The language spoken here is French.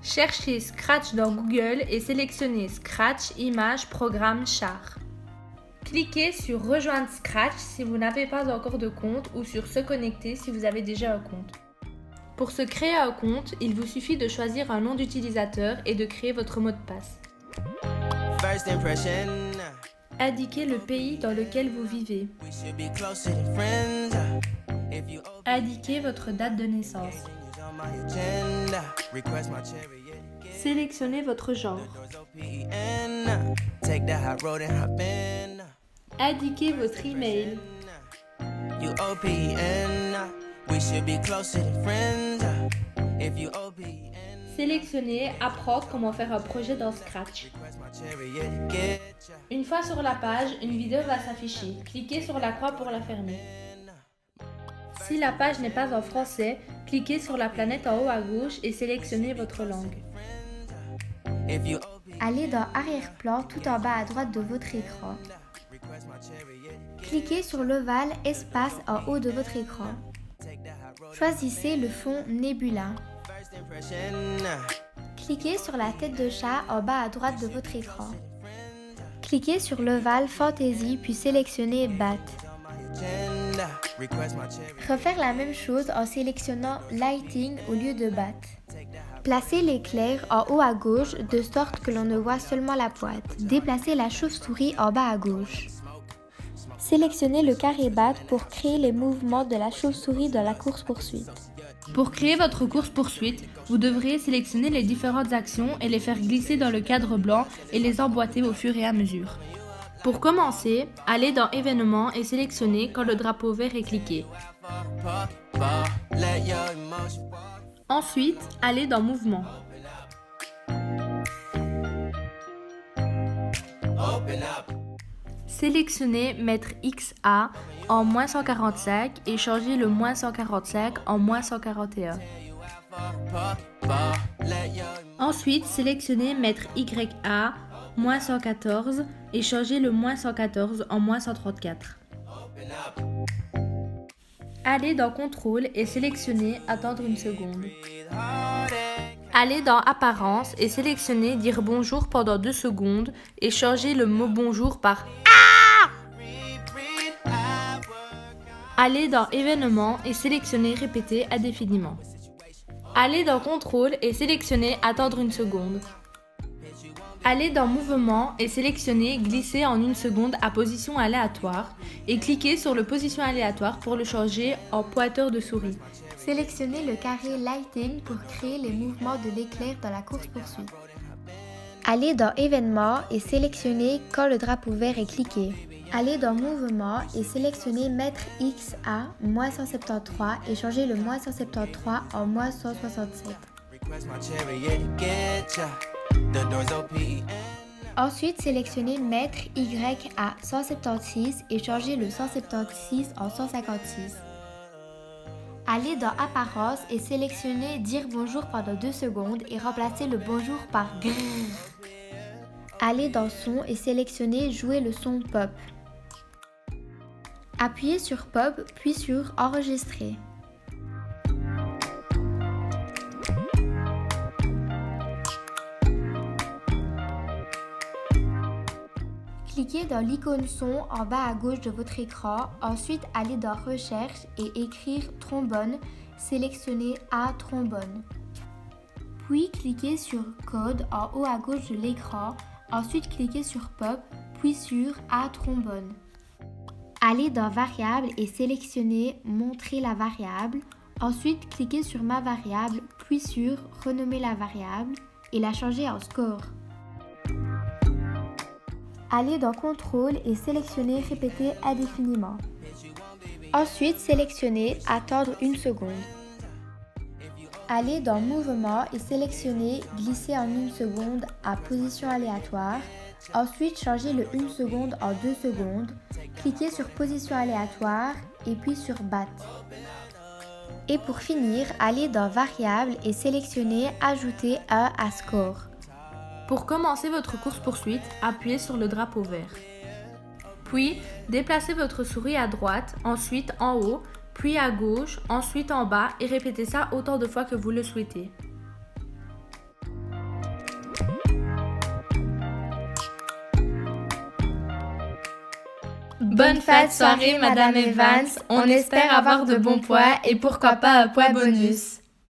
Cherchez Scratch dans Google et sélectionnez Scratch, Images, Programme, Char. Cliquez sur Rejoindre Scratch si vous n'avez pas encore de compte ou sur Se connecter si vous avez déjà un compte. Pour se créer un compte, il vous suffit de choisir un nom d'utilisateur et de créer votre mot de passe. Indiquez le pays dans lequel vous vivez. Indiquez votre date de naissance. Sélectionnez votre genre. Indiquez votre email. Sélectionnez Apprendre comment faire un projet dans Scratch. Une fois sur la page, une vidéo va s'afficher. Cliquez sur la croix pour la fermer. Si la page n'est pas en français, cliquez sur la planète en haut à gauche et sélectionnez votre langue. Allez dans Arrière-plan tout en bas à droite de votre écran. Cliquez sur l'ovale Espace en haut de votre écran. Choisissez le fond Nebula. Cliquez sur la tête de chat en bas à droite de votre écran. Cliquez sur l'ovale Fantasy puis sélectionnez Bat. Refaire la même chose en sélectionnant Lighting au lieu de Bat. Placez l'éclair en haut à gauche de sorte que l'on ne voit seulement la boîte. Déplacez la chauve-souris en bas à gauche. Sélectionnez le carré Bat pour créer les mouvements de la chauve-souris dans la course-poursuite. Pour créer votre course-poursuite, vous devrez sélectionner les différentes actions et les faire glisser dans le cadre blanc et les emboîter au fur et à mesure. Pour commencer, allez dans Événements et sélectionnez quand le drapeau vert est cliqué. Ensuite, allez dans Mouvements. Sélectionnez Mettre XA en -145 et changez le -145 en -141. Ensuite, sélectionnez Mettre YA -114 et changez le -114 en -134. Allez dans Contrôle et sélectionnez Attendre une seconde. Allez dans Apparence et sélectionnez Dire bonjour pendant 2 secondes et changez le mot bonjour par AAA. Allez dans Événements et sélectionnez Répéter indéfiniment. Allez dans Contrôle et sélectionnez Attendre une seconde. Allez dans Mouvement et sélectionnez Glisser en 1 seconde à position aléatoire et cliquez sur le position aléatoire pour le changer en pointeur de souris. Sélectionnez le carré Lighting pour créer les mouvements de l'éclair dans la course-poursuite. Allez dans Événements et sélectionnez quand le drapeau vert est cliqué. Allez dans Mouvement et sélectionnez Mettre X à -173 et changez le -173 en -167. Ensuite, sélectionnez Mettre Y à 176 et changez le 176 en 156. Allez dans Apparence et sélectionnez Dire bonjour pendant 2 secondes et remplacez le bonjour par grrr. Allez dans Son et sélectionnez Jouer le son pop. Appuyez sur Pop puis sur Enregistrer. Cliquez dans l'icône son en bas à gauche de votre écran, ensuite allez dans Recherche et écrire trombone, sélectionnez A trombone. Puis cliquez sur Code en haut à gauche de l'écran, ensuite cliquez sur Pop, puis sur A trombone. Allez dans Variable et sélectionnez Montrer la variable, ensuite cliquez sur Ma variable, puis sur Renommer la variable et la changer en score. Allez dans Contrôle et sélectionnez Répéter indéfiniment. Ensuite, sélectionnez Attendre 1 seconde. Allez dans Mouvement et sélectionnez Glisser en 1 seconde à position aléatoire. Ensuite, changez le 1 seconde en 2 secondes. Cliquez sur Position aléatoire et puis sur Bat. Et pour finir, allez dans Variable et sélectionnez Ajouter 1 à score. Pour commencer votre course-poursuite, appuyez sur le drapeau vert. Puis, déplacez votre souris à droite, ensuite en haut, puis à gauche, ensuite en bas et répétez ça autant de fois que vous le souhaitez. Bonne fête, soirée, Madame Evans. On espère avoir de bons poids et pourquoi pas un poids bonus.